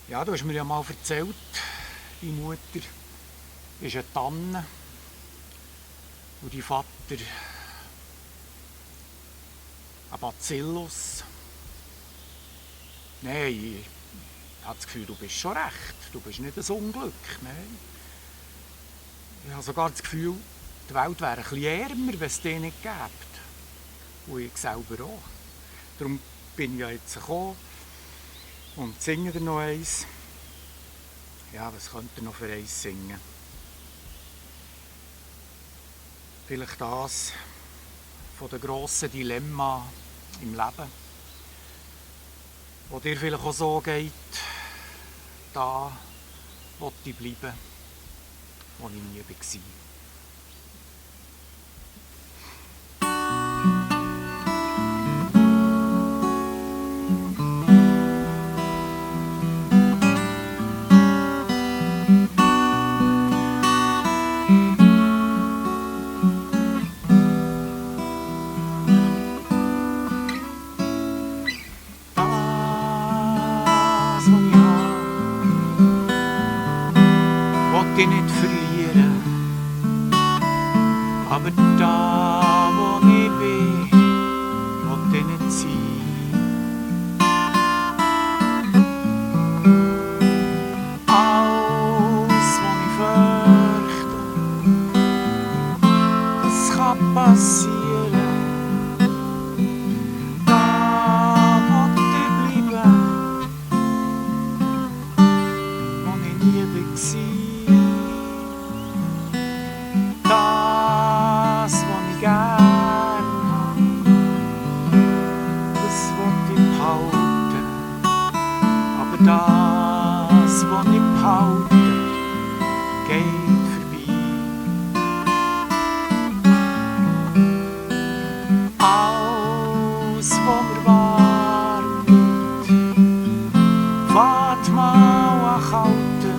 Ja, du hast mir ja mal erzählt, deine Mutter ist eine Tanne und dein Vater ein Bacillus. Nein, ich habe das Gefühl, du bist schon recht. Du bist nicht ein Unglück. Nein. Ich habe sogar das Gefühl, die Welt wäre ein bisschen ärmer, wenn es dich nicht gäbe. Und ich selber auch. Darum bin ich ja jetzt gekommen und singe dir noch eins. Ja, was könnt ihr noch für eins singen? Vielleicht das von den grossen Dilemma im Leben, wo dir vielleicht auch so geht, da will ich bleiben, wo ich nie war. Ich nicht verlieren, aber da, wo ich bin, will ich nicht sein. Alles, was ich fürchte, das kann passieren. Da will ich bleiben, wo ich nie war. Das, was ich gern habe, das will ich behalten. Aber das, was ich behalte, geht vorbei. Alles, was mir warm wird, fährt mal an Kalten.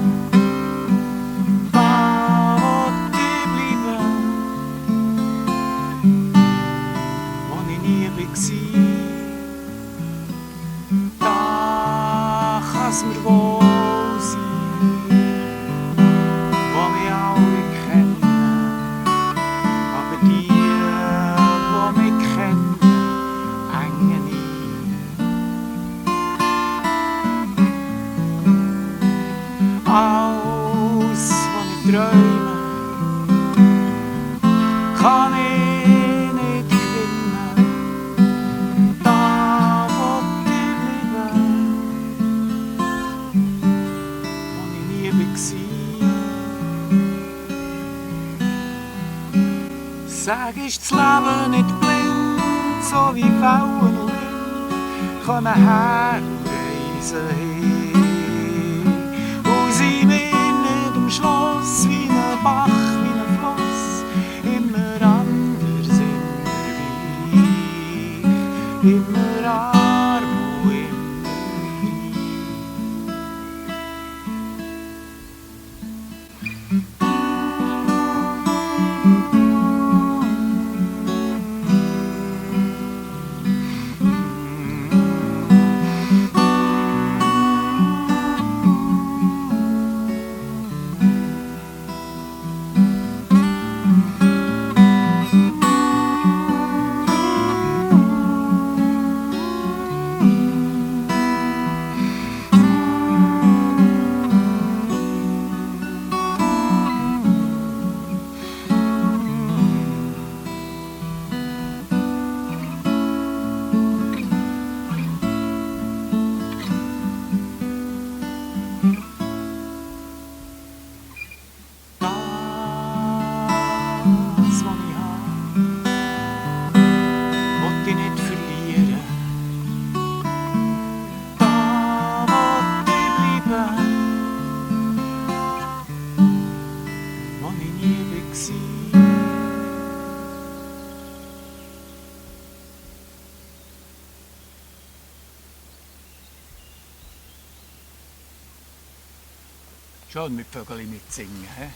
Da kann es mir wohl sein, wo mich alle kennen, aber die mich kennen, engen ein. Alles, was ich träume, kann ich nicht gewinnen. Da will ich bleiben, wo ich nie war. Sag, ist das Leben nicht blind, so wie Wellen und Wind, kommen her und reisen hin. Und sie mir am Schluss wie ein Bach, wie ein Fluss, immer anders, immer gleich, immer arm und immer das, was ich habe, will ich nicht verlieren. Da will ich bleiben, wo ich nie war. Schön mit Vögeln mitsingen, he?